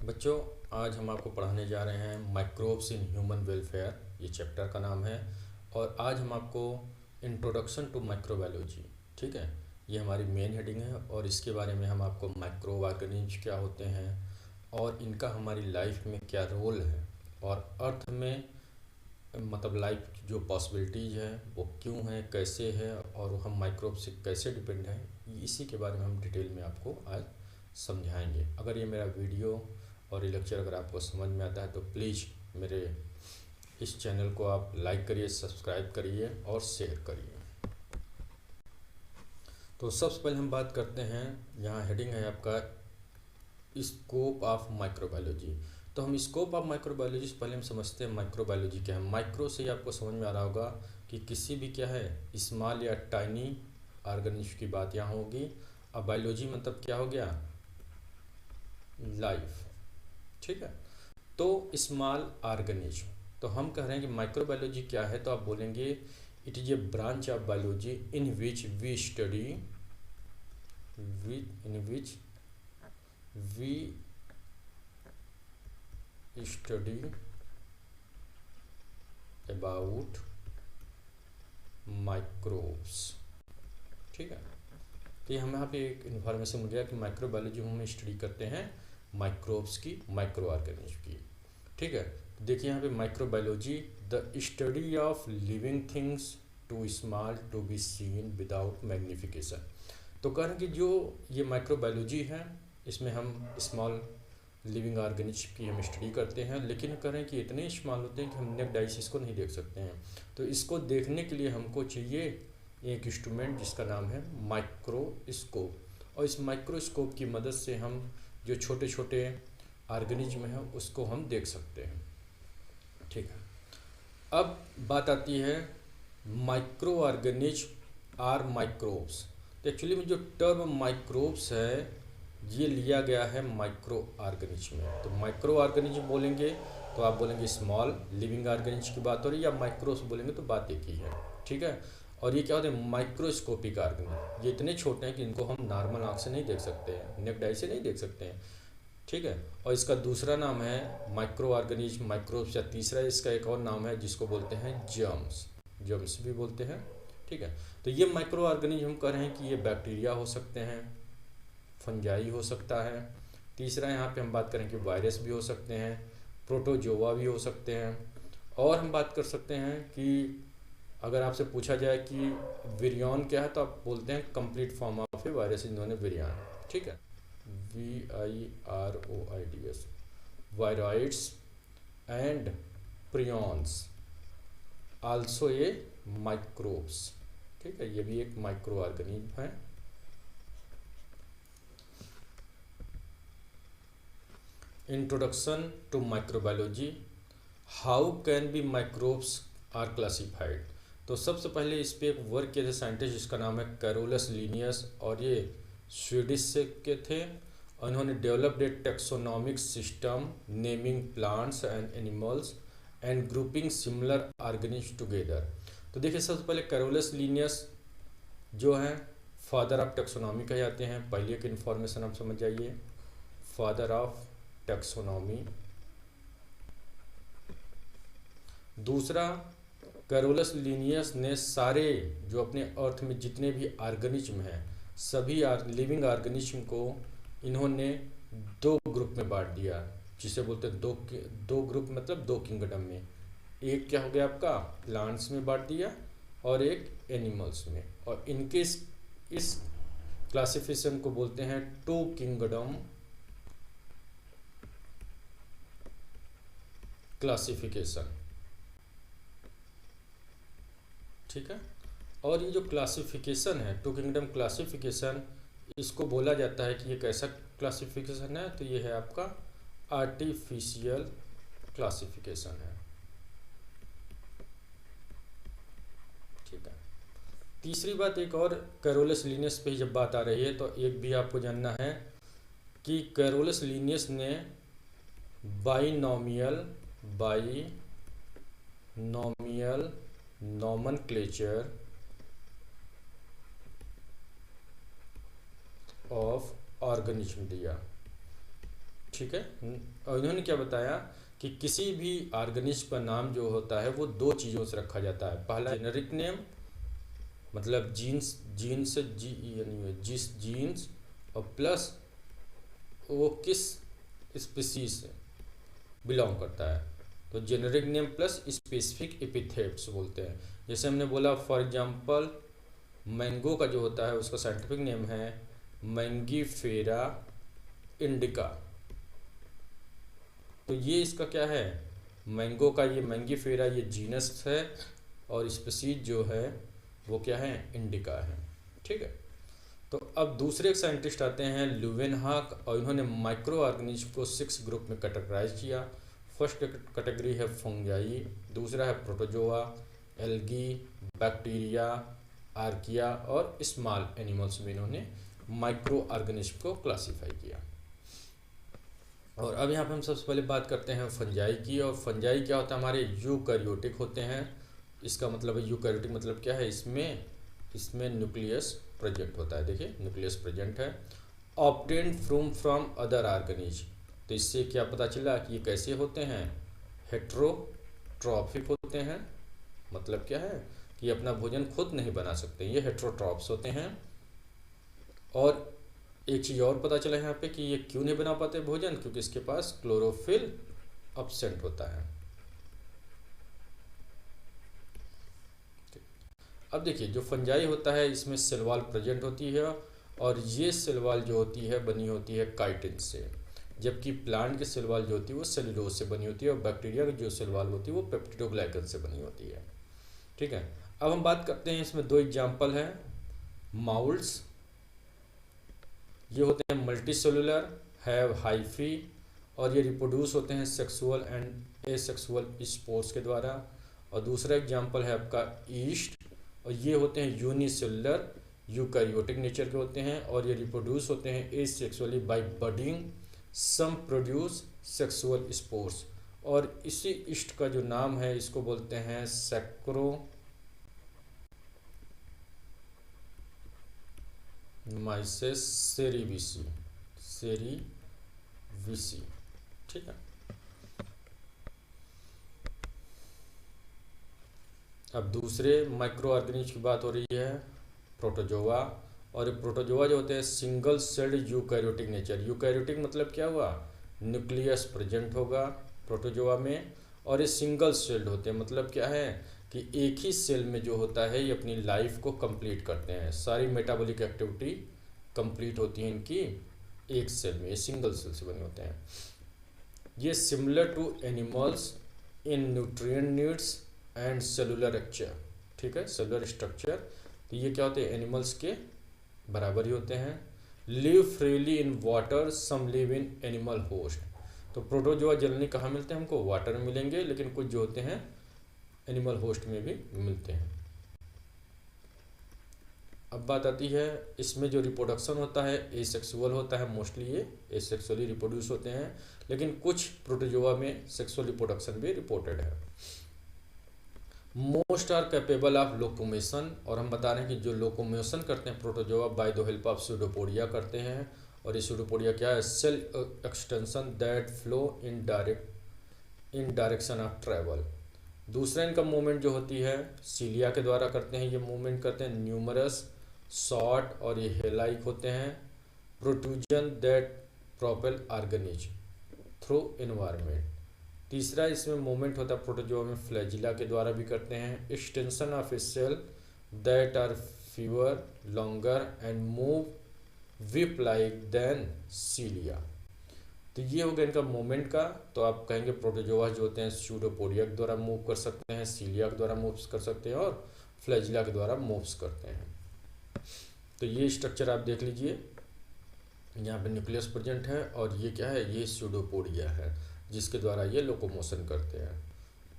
बच्चों, आज हम आपको पढ़ाने जा रहे हैं माइक्रोब्स इन ह्यूमन वेलफेयर। ये चैप्टर का नाम है। और आज हम आपको इंट्रोडक्शन टू माइक्रोबायोलॉजी, ठीक है, ये हमारी मेन हेडिंग है। और इसके बारे में हम आपको माइक्रो ऑर्गेनिज्म क्या होते हैं और इनका हमारी लाइफ में क्या रोल है और अर्थ में मतलब लाइफ की जो पॉसिबिलिटीज़ है वो क्यों है, कैसे है और हम माइक्रोब से कैसे डिपेंड हैं, इसी के बारे में हम डिटेल में आपको आज समझाएंगे। अगर ये मेरा वीडियो और ये लेक्चर अगर आपको समझ में आता है तो प्लीज़ मेरे इस चैनल को आप लाइक करिए, सब्सक्राइब करिए और शेयर करिए। तो सबसे पहले हम बात करते हैं, यहाँ हेडिंग है आपका स्कोप ऑफ माइक्रोबायोलॉजी। तो हम स्कोप ऑफ माइक्रोबायोलॉजी से पहले हम समझते हैं माइक्रोबायोलॉजी क्या है। माइक्रो से ही आपको समझ में आ रहा होगा कि किसी भी क्या है स्मॉल या टाइनी ऑर्गेनिज्म की बात यहाँ होगी। अब बायोलॉजी मतलब क्या हो गया, लाइफ, ठीक है। तो स्मॉल ऑर्गेनिज्म, तो हम कह रहे हैं कि माइक्रोबायोलॉजी क्या है, तो आप बोलेंगे it is a branch of biology in which we study we study about microbes, ठीक है। तो ये हमें यहाँ पे एक इन्फॉर्मेशन मिल गया कि माइक्रोबायोलॉजी हम स्टडी करते हैं माइक्रोब्स की, माइक्रो ऑर्गेनिज्म की, ठीक है। तो देखिए यहाँ पे microbiology the study of living things too small to be seen without magnification. तो कह रहे हैं कि जो ये माइक्रोबायोलॉजी है इसमें हम स्मॉल लिविंग ऑर्गेनिज्म की हम स्टडी करते हैं, लेकिन कह रहे हैं कि इतने स्मॉल होते हैं कि हम नेक्ड आई से इसको नहीं देख सकते हैं। तो इसको देखने के लिए हमको चाहिए एक इंस्ट्रूमेंट जिसका नाम है माइक्रोस्कोप। और इस माइक्रोस्कोप की मदद से हम जो छोटे छोटे ऑर्गेनिज्म हैं उसको हम देख सकते हैं, ठीक है। अब बात आती है माइक्रो ऑर्गेनिज्म आर माइक्रोब्स। तो एक्चुअली में जो टर्म माइक्रोब्स है ये लिया गया है माइक्रो ऑर्गेनिज्म में। तो माइक्रो ऑर्गेनिज्म बोलेंगे तो आप बोलेंगे स्मॉल लिविंग ऑर्गेनिज्म की बात हो रही है, या माइक्रोस बोलेंगे तो बात एक ही है, ठीक है। और ये क्या होते हैं, माइक्रोस्कोपिक ऑर्गेनिज्म। ये इतने छोटे हैं कि इनको हम नॉर्मल आँख से नहीं देख सकते हैं, नेक्ड आई से नहीं देख सकते हैं, ठीक है। और इसका दूसरा नाम है माइक्रो ऑर्गेनिज्म, माइक्रोब्स, या तीसरा इसका एक और नाम है जिसको बोलते हैं जर्म्स, जर्म्स भी बोलते हैं, ठीक है। तो ये माइक्रो ऑर्गेनिज्म हम कह रहे हैं कि ये बैक्टीरिया हो सकते हैं, फंजाई हो सकता है। तीसरा यहाँ पे हम बात करें कि वायरस भी हो सकते हैं, प्रोटोजोआ भी हो सकते हैं। और हम बात कर सकते हैं कि अगर आपसे पूछा जाए कि विरियन क्या है तो आप बोलते हैं complete form of a virus, इन्होंने विरियन, ठीक है, VIROIDS, viroids and prions also a microbes, ठीक है, ये भी एक माइक्रो ऑर्गेनिज्म है। Introduction to microbiology, how can be microbes are classified. तो सबसे पहले इस पे एक वर्क किए थे साइंटिस्ट जिसका नाम है कैरोलस लीनियस, और ये स्वीडिश से के थे। और इन्होंने developed A taxonomic system naming plants and animals and grouping similar organism together. तो देखिए सबसे पहले कैरोलस लीनियस जो हैं फादर ऑफ टेक्सोनॉमी कहे जाते हैं। पहले एक इन्फॉर्मेशन आप समझ जाइए, फादर ऑफ टैक्सोनॉमी। दूसरा, कैरोलस लीनियस ने सारे जो अपने अर्थ में जितने भी ऑर्गेनिज्म हैं सभी लिविंग ऑर्गेनिज्म को इन्होंने दो ग्रुप में बांट दिया, जिसे बोलते हैं दो ग्रुप मतलब दो किंगडम में। एक क्या हो गया आपका प्लांट्स में बांट दिया और एक एनिमल्स में। और इनके इस क्लासिफिकेशन को बोलते हैं टू किंगडम क्लासिफिकेशन, ठीक है। और ये जो क्लासिफिकेशन है टू किंगडम क्लासिफिकेशन, इसको बोला जाता है कि ये कैसा क्लासिफिकेशन है, तो ये है आपका आर्टिफिशियल क्लासिफिकेशन है, ठीक है। तीसरी बात एक और, कैरोलस लीनियस पे जब बात आ रही है तो एक भी आपको जानना है कि कैरोलस लीनियस ने बाइनोमियल नॉमेनक्लेचर ऑफ ऑर्गेनिज्म दिया, ठीक है। और इन्होंने क्या बताया कि किसी भी ऑर्गेनिज्म का नाम जो होता है वो दो चीज़ों से रखा जाता है। पहला जेनेरिक नेम, मतलब जीन्स, जीन्स यानी जिस जीन्स, और प्लस वो किस स्पीसीज से बिलोंग करता है, तो generic name plus specific epithets बोलते हैं। जैसे हमने बोला फॉर एग्जांपल मैंगो का जो होता है उसका साइंटिफिक नेम है मैंगीफेरा इंडिका, तो ये इसका क्या है, मैंगो का ये मैंगीफेरा ये जीनस है और स्पीसीज जो है वो क्या है, इंडिका है, ठीक है। तो अब दूसरे एक साइंटिस्ट आते हैं ल्यूवेनहाक, और इन्होंने माइक्रो ऑर्गेनिज्म को 6 ग्रुप में कैटेगराइज किया। फर्स्ट कैटेगरी है फंगाई, दूसरा है प्रोटोजोआ, एल्गी, बैक्टीरिया, आर्किया और स्मॉल एनिमल्स में इन्होंने माइक्रो ऑर्गेनिज्म को क्लासीफाई किया। और अब यहाँ पे हम सबसे पहले बात करते हैं फंजाई की। और फंजाई क्या होता है, हमारे यूकैरियोटिक होते हैं। इसका मतलब है यूकैरियोटिक मतलब क्या है, इसमें न्यूक्लियस प्रेजेंट होता है। देखिए न्यूक्लियस प्रेजेंट है। ऑब्टेन्ड फ्रॉम अदर ऑर्गेनिज्म, तो इससे क्या पता चला कि ये कैसे होते हैं, हेट्रोट्रॉफिक होते हैं। मतलब क्या है कि अपना भोजन खुद नहीं बना सकते, ये हेट्रोट्रॉप्स होते हैं। और एक चीज़ और पता चला यहाँ पे कि ये क्यों नहीं बना पाते भोजन, क्योंकि इसके पास क्लोरोफिल अब्सेंट होता है। अब देखिए जो फंजाई होता है इसमें सेल वॉल प्रेजेंट होती है, और ये सेल वॉल जो होती है बनी होती है काइटिन से, जबकि प्लांट की सेल वॉल जो होती है वो सेलुलोज से बनी होती है, और बैक्टीरिया की जो सेल वॉल होती है वो पेप्टिडोग्लाइकन से बनी होती है, ठीक है। अब हम बात करते हैं, इसमें दो एग्जाम्पल हैं। माउल्स, ये होते हैं मल्टी सेलुलर, हैव हाइफी, और ये रिप्रोड्यूस होते हैं सेक्सुअल एंड एसेक्सुअल स्पोर्स के द्वारा। और दूसरा एग्जाम्पल है आपका ईस्ट, और ये होते हैं यूनिसेलुलर यूकैरियोटिक नेचर के होते हैं, और ये रिप्रोड्यूस होते हैं एसेक्सुअली बाय बडिंग, सम प्रोड्यूस सेक्सुअल स्पोर्स। और इसी ईस्ट का जो नाम है इसको बोलते हैं सैक्रोमाइसेस सेरीविसी, ठीक है। अब दूसरे माइक्रो ऑर्गेनिज्म की बात हो रही है, प्रोटोजोआ। और ये प्रोटोजोआ जो होते हैं single celled eukaryotic nature. Eukaryotic मतलब क्या हुआ, न्यूक्लियस प्रेजेंट होगा प्रोटोजोआ में, और ये सिंगल सेल्ड होते हैं। मतलब क्या है कि एक ही सेल में जो होता है ये अपनी लाइफ को कंप्लीट करते हैं, सारी मेटाबॉलिक एक्टिविटी कंप्लीट होती है इनकी एक सेल में, ये सिंगल सेल से बने होते हैं। ये similar to animals in nutrient needs and cellular structure, ठीक है, सेलुलर स्ट्रक्चर। तो ये क्या होते हैं, एनिमल्स के बराबर ही होते हैं। Live freely in water, some live in animal host. तो प्रोटोजोआ जनरली कहाँ मिलते हैं, हमको वाटर में मिलेंगे, लेकिन कुछ जो होते हैं एनिमल होस्ट में भी मिलते हैं। अब बात आती है इसमें जो रिप्रोडक्शन होता है एसेक्सुअल होता है, मोस्टली ये एसेक्सुअली रिप्रोड्यूस होते हैं, लेकिन कुछ प्रोटोजोआ में सेक्सुअल रिप्रोडक्शन भी रिपोर्टेड है। Most are capable of locomotion, और हम बता रहे हैं कि जो लोकोमेशन करते हैं protozoa by the help of pseudopodia करते हैं। और ये स्यूडोपोडिया क्या है, cell extension that flow in direction of travel. दूसरा इनका मूवमेंट जो होती है सीलिया के द्वारा करते हैं, ये मूवमेंट करते हैं न्यूमरस, शॉर्ट और ये हेलाइक होते हैं। Protrusion that propel organism through environment. तीसरा इसमें मूवमेंट होता है प्रोटोजोआ में फ्लैजिला के द्वारा भी करते हैं। Extension of a cell that are fewer longer and move whip like than cilia. तो ये हो गया इनका मूवमेंट का। तो आप कहेंगे प्रोटोजोआ जो होते हैं स्यूडोपोडिया के द्वारा मूव कर सकते हैं, सीलिया के द्वारा मूव कर सकते हैं, और फ्लैजिला के द्वारा मूव्स करते हैं। तो ये स्ट्रक्चर आप देख लीजिए, यहाँ पे न्यूक्लियस प्रेजेंट है, और ये क्या है, ये स्यूडोपोडिया है जिसके द्वारा ये लोकोमोशन करते हैं।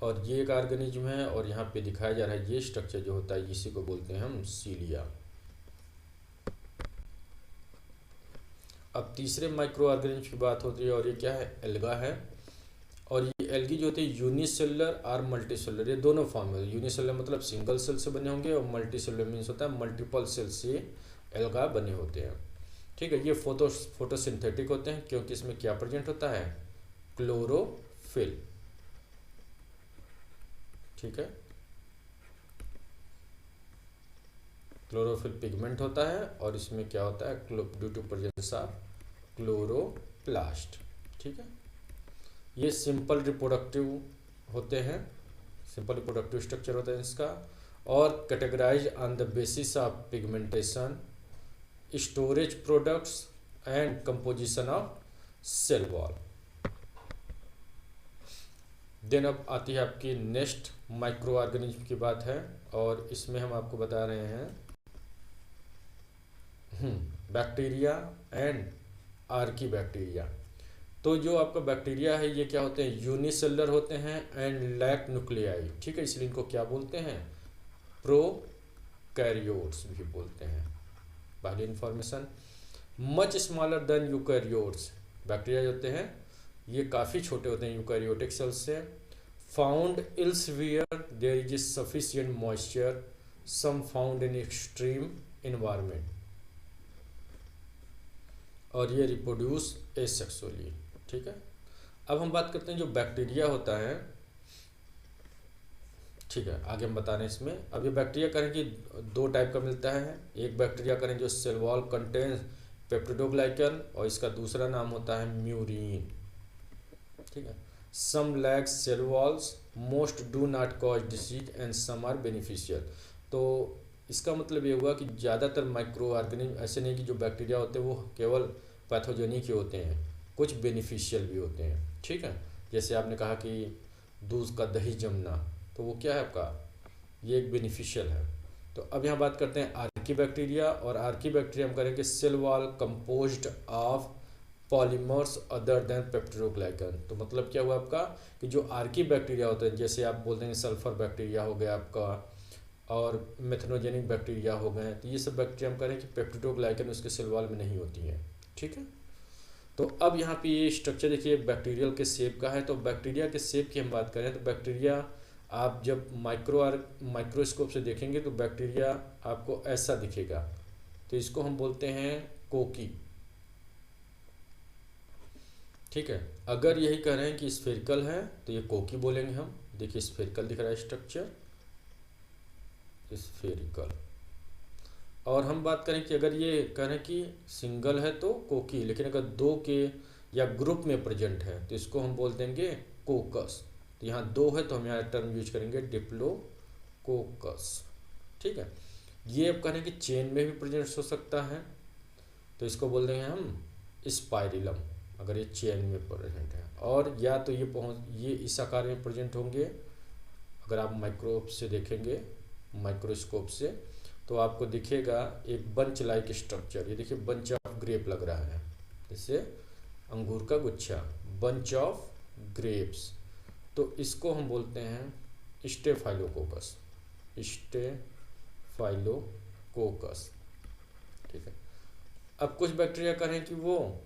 और ये एक ऑर्गेनिज्म है, और यहाँ पे दिखाया जा रहा है ये स्ट्रक्चर जो होता है इसी को बोलते हैं हम सीलिया। अब तीसरे माइक्रो ऑर्गेनिज्म की बात होती है, और ये क्या है, एल्गा है। और ये एल्गी जो होती है यूनिसेलुलर और मल्टीसेलुलर, ये दोनों फॉर्म में। यूनिसेलुलर मतलब सिंगल सेल से बने होंगे, और मल्टीसेलुलर मीन्स होता है मल्टीपल सेल से एल्गा बने होते हैं। ठीक है। ये फोटोसिंथेटिक होते हैं क्योंकि इसमें क्या प्रेजेंट होता है, क्लोरोफिल। ठीक है, क्लोरोफिल पिगमेंट होता है और इसमें क्या होता है, due to presence of chloroplast. ठीक है, ये सिंपल रिप्रोडक्टिव होते हैं, सिंपल रिप्रोडक्टिव स्ट्रक्चर होता है इसका, और categorise on the basis of pigmentation, storage products and composition of cell wall. Then अब आती है आपकी नेक्स्ट माइक्रो ऑर्गेनिज्म की बात है, और इसमें हम आपको बता रहे हैं बैक्टीरिया एंड आर्की बैक्टीरिया। तो जो आपका बैक्टीरिया है ये क्या होते हैं, यूनिसेलुलर होते हैं एंड लैक न्यूक्लियाई। ठीक है, इसलिए इनको क्या बोलते हैं, प्रोकैरियोट्स भी बोलते हैं। पहली information, much smaller than eukaryotes. Bacteria जो होते हैं ये काफ़ी छोटे होते हैं यूकैरियोटिक सेल्स से। Found elsewhere there is sufficient moisture, some found in extreme environment, और ये रिप्रोड्यूस एसेक्सुअली। ठीक है, अब हम बात करते हैं जो बैक्टीरिया होता है। ठीक है, आगे हम बता रहे हैं इसमें। अब ये बैक्टीरिया करें कि दो टाइप का मिलता है, एक बैक्टीरिया करें जो सेल वॉल कंटेन्स पेप्टिडोग्लाइकन, और इसका दूसरा नाम होता है म्यूरिन। ठीक है, some lack cell walls, most do not cause disease and some are beneficial. तो इसका मतलब ये हुआ कि ज़्यादातर माइक्रो ऑर्गेनिज्म ऐसे नहीं कि जो बैक्टीरिया होते हैं वो केवल पैथोजेनिक ही होते हैं, कुछ बेनिफिशियल भी होते हैं। ठीक है, जैसे आपने कहा कि दूध का दही जमना, तो वो क्या है आपका, ये एक बेनिफिशियल है। तो अब यहाँ बात करते हैं आर्की बैक्टीरिया, और आर्की बैक्टीरिया हम करेंगे cell wall composed of polymers other than peptidoglycan. तो मतलब क्या हुआ आपका कि जो आर्की बैक्टीरिया होते हैं, जैसे आप बोलते हैं सल्फर बैक्टीरिया हो गया आपका, और मेथनोजेनिक बैक्टीरिया हो गए, तो ये सब बैक्टीरिया हम करें कि पेप्टिडोग्लाइकन उसके सेल वॉल में नहीं होती हैं। ठीक है, तो अब यहाँ पे ये स्ट्रक्चर देखिए बैक्टीरियल के शेप का है। तो बैक्टीरिया के शेप की हम बात करें तो बैक्टीरिया आप जब माइक्रोस्कोप से देखेंगे तो बैक्टीरिया आपको ऐसा दिखेगा, तो इसको हम बोलते हैं कोकी। ठीक है, अगर यही कह रहे हैं कि स्फेरिकल है तो ये कोकी बोलेंगे हम। देखिए स्फेरिकल दिख रहा है स्ट्रक्चर, स्फेरिकल। और हम बात करें कि अगर ये कह रहे हैं कि सिंगल है तो कोकी, लेकिन अगर दो के या ग्रुप में प्रेजेंट है तो इसको हम बोल देंगे कोकस। तो यहाँ दो है तो हम यहाँ टर्म यूज करेंगे डिप्लोकोकस। ठीक है, ये अब कह रहे हैं कि चेन में भी प्रेजेंट हो सकता है, तो इसको बोल देंगे हम स्पाइरिलम, अगर ये चेन में प्रेजेंट है। और या तो ये इस आकार में प्रेजेंट होंगे, अगर आप माइक्रोस्कोप से देखेंगे, माइक्रोस्कोप से तो आपको दिखेगा एक बंच लाइक स्ट्रक्चर। ये देखिए बंच ऑफ ग्रेप लग रहा है, जैसे अंगूर का गुच्छा, बंच ऑफ ग्रेप्स। तो इसको हम बोलते हैं स्टेफाइलोकोकस, स्टेफाइलोकोकस। ठीक है, अब कुछ बैक्टीरिया करें कि वो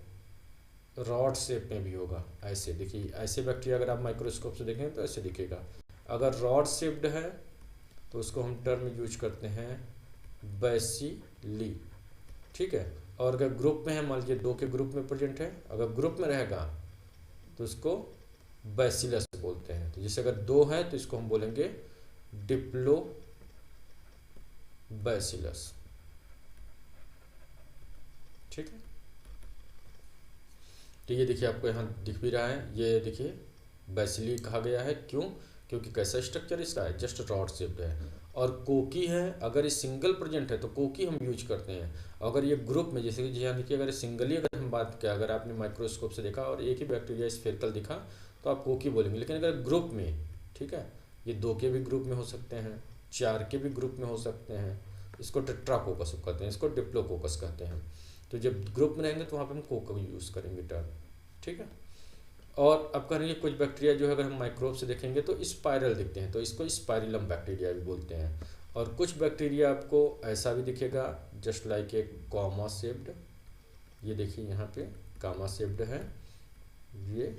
रॉड शेप में भी होगा, ऐसे देखिए, ऐसे बैक्टीरिया अगर आप माइक्रोस्कोप से देखें तो ऐसे दिखेगा। अगर रॉड शेप्ड है तो उसको हम टर्म यूज करते हैं बैसिली। ठीक है, और अगर ग्रुप में है, मान लीजिए दो के ग्रुप में प्रेजेंट है, अगर ग्रुप में रहेगा तो उसको बैसिलस बोलते हैं। तो जैसे अगर दो है तो इसको हम बोलेंगे डिप्लो बैसिलस। ठीक है, तो ये देखिए आपको यहाँ दिख भी रहा है, ये देखिए बैसिली कहा गया है, क्यों, क्योंकि कैसा स्ट्रक्चर इसका है, जस्ट रॉड शेप्ड है। और कोकी है, अगर ये सिंगल प्रेजेंट है तो कोकी हम यूज करते हैं। अगर ये ग्रुप में, जैसे कि यहाँ देखिए, अगर सिंगली अगर हम बात किया, अगर आपने माइक्रोस्कोप से देखा और एक ही बैक्टीरिया स्फेरिकल दिखा तो आप कोकी बोलेंगे। लेकिन अगर ग्रुप में, ठीक है, ये दो के भी ग्रुप में हो सकते हैं, चार के भी ग्रुप में हो सकते हैं, इसको टेट्राकोकस कहते हैं, इसको डिप्लोकोकस कहते हैं। तो जब ग्रुप में रहेंगे तो वहाँ पर हम कोको यूज़ करेंगे टर्म। ठीक है, और अब करेंगे कुछ बैक्टीरिया जो है अगर हम माइक्रोब से देखेंगे तो स्पाइरल दिखते हैं, तो इसको स्पाइरिलम बैक्टीरिया भी बोलते हैं। और कुछ बैक्टीरिया आपको ऐसा भी दिखेगा, just like a comma shaped. ये देखिए यहाँ पे कामा शेप्ड है, ये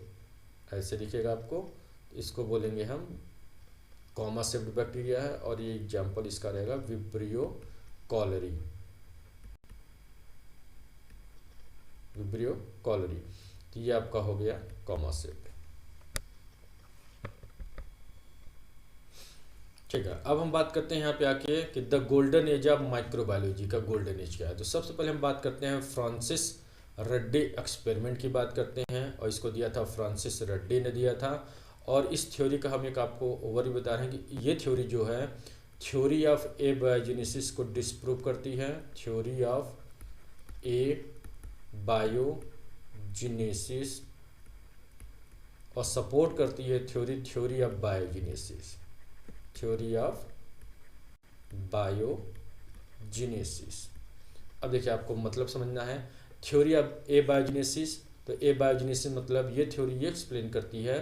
ऐसे दिखेगा आपको, इसको बोलेंगे हम कॉमा शेप्ड बैक्टीरिया है। और ये एग्जाम्पल इसका रहेगा विब्रियो कॉलरी। Vibrio cholerae. तो ये आपका हो गया कॉमा सेट। ठीक है, अब हम बात करते हैं यहाँ पे आके कि the golden age of microbiology का गोल्डन एज क्या है। तो सबसे पहले हम बात करते हैं फ्रांसिस रड्डे एक्सपेरिमेंट की बात करते हैं, और इसको दिया था फ्रांसिस रड्डे ने दिया था। और इस थ्योरी का हम एक आपको ओवरव्यू बता रहे हैं कि ये थ्योरी जो है थ्योरी ऑफ एबायोजेनेसिस को डिस्प्रूव करती है। थ्योरी ऑफ एबायोजेनेसिस और सपोर्ट करती है theory of biogenesis. Theory of biogenesis. अब देखिए आपको मतलब समझना है थ्योरी ऑफ एबायोजेनेसिस। तो एबायोजेनेसिस मतलब ये थ्योरी ये एक्सप्लेन करती है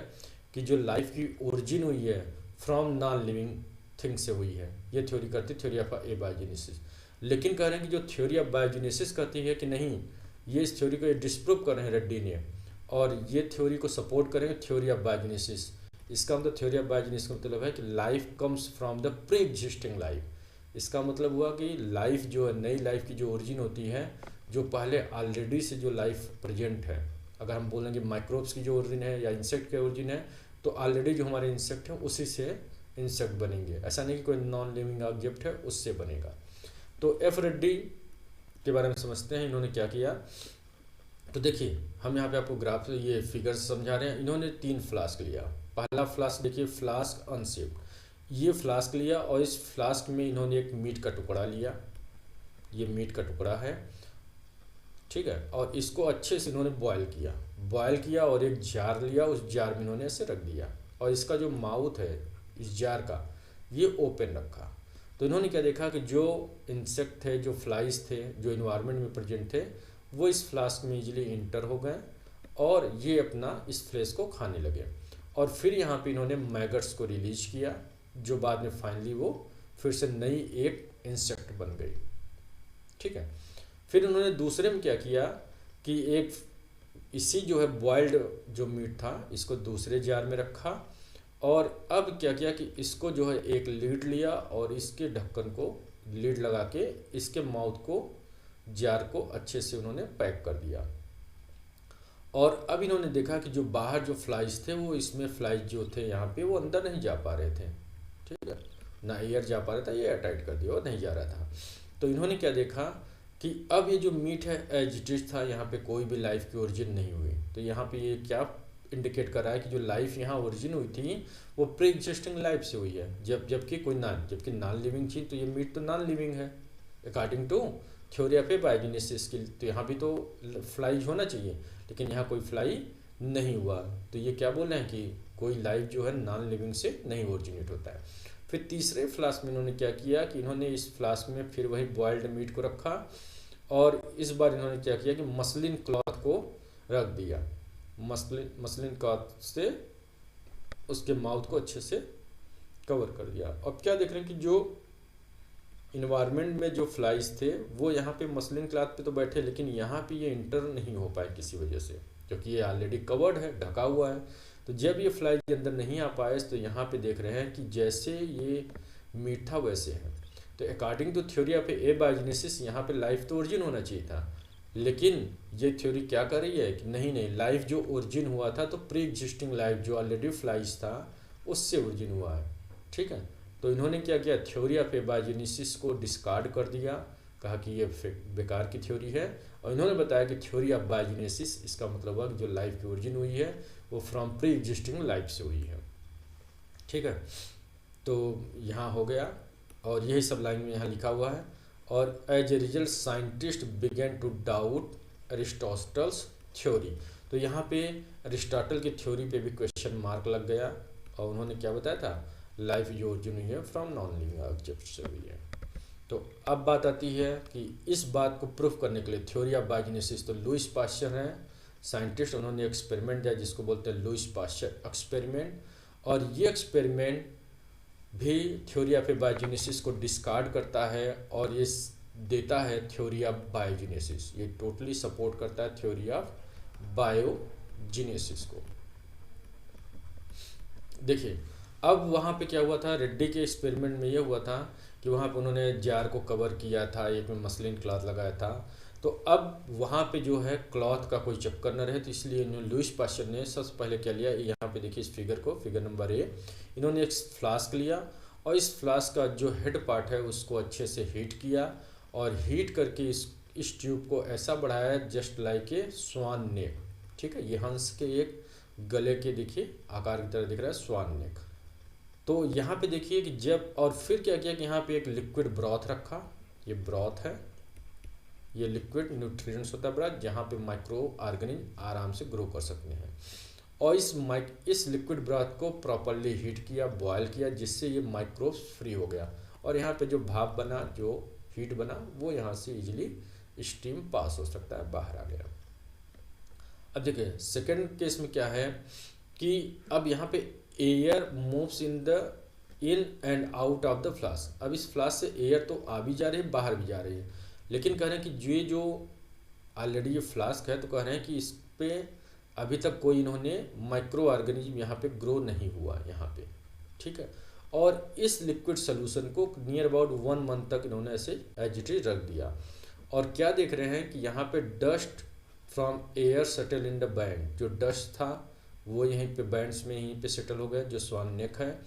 कि जो लाइफ की ओरिजिन हुई है फ्रॉम नॉन लिविंग थिंग से हुई है। ये थ्योरी करती है थ्योरी ऑफ एबायोजेनेसिस। लेकिन कह रहे हैं कि जो थ्योरी ऑफ बायोजेनेसिस कहती है कि नहीं, ये इस थ्योरी को डिस्प्रूव कर रहे हैं रेड्डी ने, और ये थ्योरी को सपोर्ट करेंगे थ्योरी ऑफ बायोजेनेसिस। इसका मतलब थ्योरी ऑफ बायोजेनेसिस का मतलब है कि life comes from the pre existing life. इसका मतलब हुआ कि लाइफ जो है, नई लाइफ की जो ओरिजिन होती है, जो पहले ऑलरेडी से जो लाइफ प्रेजेंट है। अगर हम बोलेंगे माइक्रोब्स की जो ओरिजिन है या इंसेक्ट की ओरिजिन है, तो ऑलरेडी जो हमारे इंसेक्ट है उसी से इंसेक्ट बनेंगे। ऐसा नहीं कि कोई नॉन लिविंग ऑब्जेक्ट है उससे बनेगा। तो एफ रेड्डी के बारे में समझते हैं, इन्होंने क्या किया। तो देखिए हम यहाँ पे आपको ग्राफ ये फिगर समझा रहे हैं। इन्होंने 3 फ्लास्क लिया। पहला फ्लास्क देखिए फ्लास्क अनशेप्ड, ये फ्लास्क लिया और इस फ्लास्क में इन्होंने एक मीट का टुकड़ा लिया। ये मीट का टुकड़ा है, ठीक है, और इसको अच्छे से इन्होंने बॉयल किया और एक जार लिया, उस जार में इन्होंने ऐसे रख दिया, और इसका जो माउथ है इस जार का ये ओपन रखा। तो इन्होंने क्या देखा कि जो इंसेक्ट थे, जो फ्लाइज थे, जो इन्वायरमेंट में प्रेजेंट थे, वो इस फ्लास्क में इजीली इंटर हो गए और ये अपना इस फ्लेश को खाने लगे। और फिर यहाँ पे इन्होंने मैगट्स को रिलीज किया, जो बाद में फाइनली वो फिर से नई एक इंसेक्ट बन गई। ठीक है, फिर उन्होंने दूसरे में क्या किया कि एक इसी जो है बॉइल्ड जो मीट था इसको दूसरे जार में रखा, और अब क्या किया कि इसको जो है एक लीड लिया और इसके ढक्कन को लीड लगा के इसके माउथ को, जार को अच्छे से उन्होंने पैक कर दिया। और अब इन्होंने देखा कि जो बाहर जो फ्लाइज थे, वो इसमें फ्लाइज जो थे यहाँ पे वो अंदर नहीं जा पा रहे थे। ठीक है, ना एयर जा पा रहा था, ये एयर टाइट कर दिया और नहीं जा रहा था। तो इन्होंने क्या देखा कि अब ये जो मीट है एज इट इज था, यहाँ पे कोई भी लाइफ की ओरिजिन नहीं हुई। तो यहाँ पे ये क्या इंडिकेट कर रहा है कि जो लाइफ यहाँ ओरिजिन हुई थी वो प्री एग्जिस्टिंग लाइफ से हुई है, जबकि नॉन लिविंग थी। तो ये मीट तो नॉन लिविंग है according to theory of biogenesis की। तो यहाँ भी तो फ्लाइज होना चाहिए, लेकिन यहाँ कोई फ्लाई नहीं हुआ। तो ये क्या बोल रहे हैं कि कोई लाइफ जो है नॉन लिविंग से नहीं ओरिजिनेट होता है। फिर तीसरे फ्लास्क में इन्होंने क्या किया कि इन्होंने इस फ्लास्क में फिर वही बॉइल्ड मीट को रखा, और इस बार इन्होंने क्या किया कि मसलिन क्लॉथ को रख दिया। मसलिन क्लॉथ से उसके माउथ को अच्छे से कवर कर दिया। अब क्या देख रहे हैं कि जो इन्वायरमेंट में जो फ्लाइज थे वो यहाँ पे मसलिन क्लॉथ पे तो बैठे, लेकिन यहाँ पे ये इंटर नहीं हो पाए किसी वजह से, क्योंकि ये ऑलरेडी कवर्ड है, ढका हुआ है। तो जब ये फ्लाइज अंदर नहीं आ पाए तो यहाँ पे देख रहे हैं कि जैसे ये मीट था वैसे है। तो अकॉर्डिंग टू थ्योरी ऑफ एबायोजेनेसिस यहाँ पे लाइफ तो ओरिजिन होना चाहिए था, लेकिन ये थ्योरी क्या कर रही है कि नहीं, लाइफ जो ओरिजिन हुआ था तो प्री एग्जिस्टिंग लाइफ जो ऑलरेडी फ्लाइज था उससे ओरिजिन हुआ है। ठीक है, तो इन्होंने क्या किया, थ्योरी ऑफ एबायोजेनेसिस को डिस्कार्ड कर दिया, कहा कि ये बेकार की थ्योरी है, और इन्होंने बताया कि थ्योरी ऑफ बायोजेनेसिस इसका मतलब हुआ कि जो लाइफ की ओरिजिन हुई है वो फ्रॉम प्री एग्जिस्टिंग लाइफ से हुई है। ठीक है, तो यहाँ हो गया, और यही सब लाइन में यहाँ लिखा हुआ है। और as a result scientist began to doubt Aristotle's theory. तो यहाँ पे अरिस्टोटल की थ्योरी पे भी क्वेश्चन मार्क लग गया, और उन्होंने क्या बताया था, लाइफ जो ओरिजिन हुई है फ्रॉम नॉन लिविंग ऑब्जेक्ट से हुई है। तो अब बात आती है कि इस बात को प्रूफ करने के लिए थ्योरी ऑफ बायोजेनेसिस, तो लुईस पाश्चर हैं साइंटिस्ट, उन्होंने एक्सपेरिमेंट दिया जिसको बोलते हैं लुईस पाश्चर एक्सपेरिमेंट, और ये एक्सपेरिमेंट भी थ्योरी ऑफ बायोजेनेसिस को डिस्कार्ड करता है और ये देता है थ्योरी ऑफ बायोजेनेसिस। ये टोटली सपोर्ट करता है थ्योरी ऑफ बायोजेनेसिस को। देखिए अब वहाँ पे क्या हुआ था, रेड्डी के एक्सपेरिमेंट में ये हुआ था कि वहाँ पे उन्होंने जार को कवर किया था, एक में मसलिन क्लॉथ लगाया था। तो अब वहाँ पे जो है क्लॉथ का कोई चक्कर न रहे, तो इसलिए लुईस पास्चर ने सबसे पहले क्या लिया, यहाँ पे देखिए इस फिगर को, फिगर नंबर ए, इन्होंने एक फ्लास्क लिया और इस फ्लास्क का जो हेड पार्ट है उसको अच्छे से हीट किया और हीट करके इस ट्यूब को ऐसा बढ़ाया जस्ट लाइक ए स्वान नेक। ठीक है, ये हंस के एक गले के देखिए आकार की तरह दिख रहा है स्वान नेक। तो यहाँ पे देखिए कि जब, और फिर क्या किया कि यहाँ पे एक लिक्विड ब्रॉथ रखा, ये ब्रॉथ है, ये लिक्विड न्यूट्रिएंट्स होता है ब्रॉथ, जहाँ पे माइक्रो ऑर्गेनिज्म आराम से ग्रो कर सकते हैं। और इस लिक्विड ब्रॉथ को प्रॉपरली हीट किया, बॉयल किया, जिससे ये माइक्रोब्स फ्री हो गया और यहाँ पे जो भाप बना, जो हीट बना, वो यहाँ से इजीली स्टीम पास हो सकता है, बाहर आ गया। अब देखिए सेकेंड केस में क्या है कि अब यहाँ पे air moves in and out of the flask. अब इस फ्लास्क से एयर तो आ भी जा रही है, बाहर भी जा रही है, लेकिन कह रहे हैं कि ये जो ऑलरेडी ये फ्लास्क है, तो कह रहे हैं कि इस पे अभी तक कोई इन्होंने माइक्रो ऑर्गेनिज्म यहाँ पे ग्रो नहीं हुआ यहाँ पे। ठीक है, और इस लिक्विड सोल्यूशन को नियर अबाउट 1 मंथ तक इन्होंने ऐसे एज इट इज रख दिया। और क्या देख रहे हैं कि यहाँ पे dust from air settle in the band, जो डस्ट था वो यहीं पे बैंड्स में यहीं पे सेटल हो गया, जो स्वान नेक है।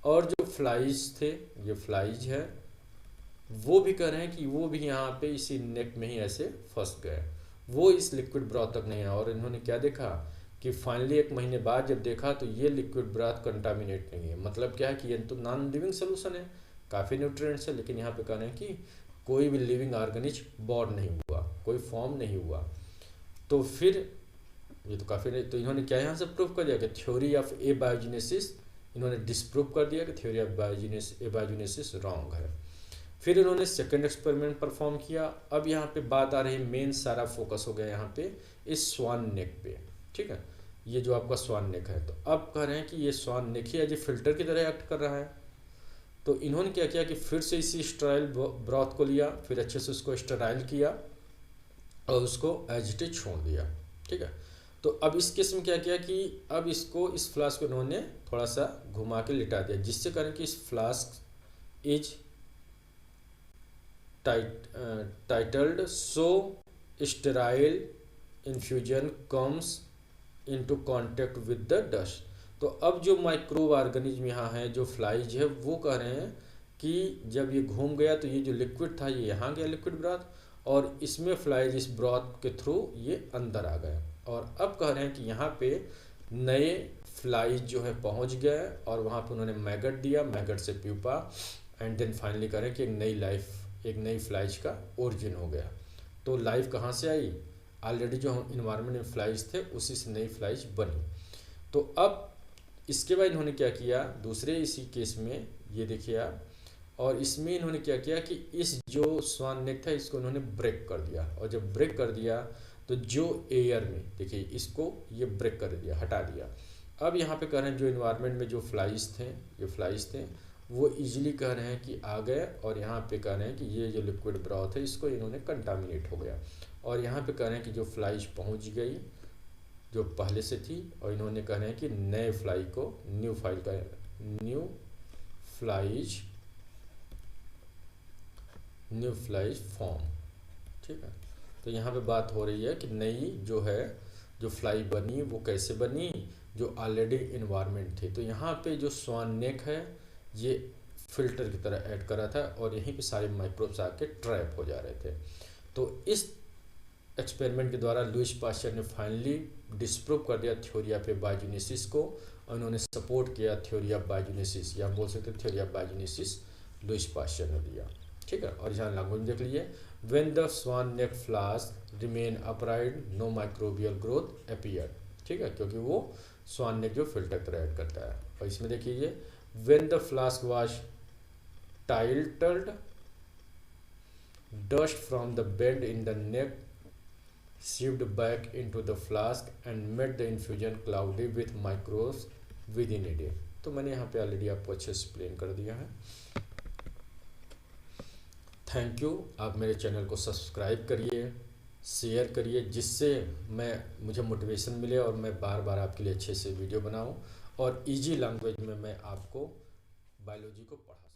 और जो फ्लाइज थे, ये फ्लाइज है, वो भी कह रहे हैं कि वो भी यहाँ पे इसी नेक में ही ऐसे फंस गए, वो इस लिक्विड ब्रॉथ तक नहीं आया। और इन्होंने क्या देखा कि फाइनली 1 महीने बाद जब देखा तो ये लिक्विड ब्रॉथ कंटामिनेट नहीं है। मतलब क्या है कि ये तो नॉन लिविंग सोल्यूशन है, काफ़ी न्यूट्रिएंट्स है, लेकिन यहाँ पे कह रहे हैं कि कोई भी लिविंग ऑर्गेनिज्म बॉर्न नहीं हुआ, कोई फॉर्म नहीं हुआ। तो फिर ये तो काफ़ी नहीं, तो इन्होंने क्या यहाँ से प्रूव कर दिया कि थ्योरी ऑफ एबायोजेनेसिस, इन्होंने डिसप्रूव कर दिया कि थ्योरी ऑफ एबायोजेनेसिस रॉन्ग है। फिर इन्होंने सेकंड एक्सपेरिमेंट परफॉर्म किया। अब यहाँ पे बात आ रही, मेन सारा फोकस हो गया यहाँ पे इस स्वान नेक पे। ठीक है, ये जो आपका स्वान नेक है, तो अब कह रहे हैं कि ये स्वान नेक ही एज ए फिल्टर की तरह एक्ट कर रहा है। तो इन्होंने क्या किया कि फिर से इसी स्टेराइल ब्रॉथ को लिया, फिर अच्छे से उसको स्टेराइल किया और उसको एज इट इज छोड़ दिया। ठीक है, तो अब इस केस में क्या किया कि अब इसको, इस फ्लास्क को इन्होंने थोड़ा सा घुमा के लिटा दिया, जिससे करें कि इस flask is titled so sterile infusion comes into contact with the dust. तो अब जो माइक्रोब ऑर्गेनिज्म यहाँ है, जो फ्लाइज है, वो कह रहे हैं कि जब ये घूम गया तो ये जो लिक्विड था ये यहाँ गया लिक्विड ब्रॉथ, और इसमें फ्लाइज इस ब्रॉथ के थ्रू ये अंदर आ गए। और अब कह रहे हैं कि यहाँ पे नए फ्लाइज जो है पहुँच गए और वहाँ पे उन्होंने मैगट दिया, मैगट से प्यूपा, एंड देन फाइनली कह रहे हैं कि एक नई लाइफ, एक नई फ्लाइज का ओरिजिन हो गया। तो लाइफ कहाँ से आई, ऑलरेडी जो इन्वायरमेंट में फ्लाइज थे उसी से नई फ्लाइज बनी। तो अब इसके बाद इन्होंने क्या किया, दूसरे इसी केस में ये देखिए आप, और इसमें इन्होंने क्या किया कि इस जो स्वान नेक था इसको इन्होंने ब्रेक कर दिया, और जब ब्रेक कर दिया तो जो एयर में देखिए इसको ये ब्रेक कर दिया, हटा दिया। अब यहाँ पे कह रहे हैं जो इन्वायरमेंट में जो फ्लाइज थे, ये फ्लाइज थे, वो इजीली कह रहे हैं कि आ गए, और यहाँ पे कह रहे हैं कि ये जो लिक्विड ब्रॉथ है इसको इन्होंने कंटामिनेट हो गया। और यहाँ पे कह रहे हैं कि जो फ्लाइज पहुँच गई जो पहले से थी, और इन्होंने कह रहे हैं कि नए फ्लाई को न्यू फ्लाइज फॉर्म। ठीक है, तो यहाँ पे बात हो रही है कि नई जो है जो फ्लाई बनी वो कैसे बनी, जो ऑलरेडी इन्वायरमेंट थी। तो यहाँ पे जो स्वान नेक है ये फिल्टर की तरह ऐड कर रहा था, और यहीं पे सारे माइक्रोब्स आके ट्रैप हो जा रहे थे। तो इस एक्सपेरिमेंट के द्वारा लुईस पास्चर ने फाइनली डिस्प्रूव कर दिया थ्योरी ऑफ बायोजेनेसिस को, और उन्होंने सपोर्ट किया थ्योरी ऑफ बायोजेनेसिस, या बोल सकते theory of biogenesis Louis Pasteur ने दिया। ठीक है, और यहाँ लैंग्वेज देख लीजिए, when the swan neck flask remain upright no microbial growth appear. ठीक है, क्योंकि वो स्वान नेक जो फिल्टर तरह ऐड करता है। और इसमें देखिए when the flask was tilted dust from the bend in the neck sieved back into the flask and made the infusion cloudy with microbes within a day। तो मैंने यहाँ पे ऑलरेडी आपको अच्छे से एक्सप्लेन कर दिया है। Thank you. आप मेरे चैनल को सब्सक्राइब करिए, शेयर करिए, जिससे मुझे मोटिवेशन मिले और मैं बार बार आपके लिए अच्छे से वीडियो बनाऊं और इजी लैंग्वेज में मैं आपको बायोलॉजी को पढ़ा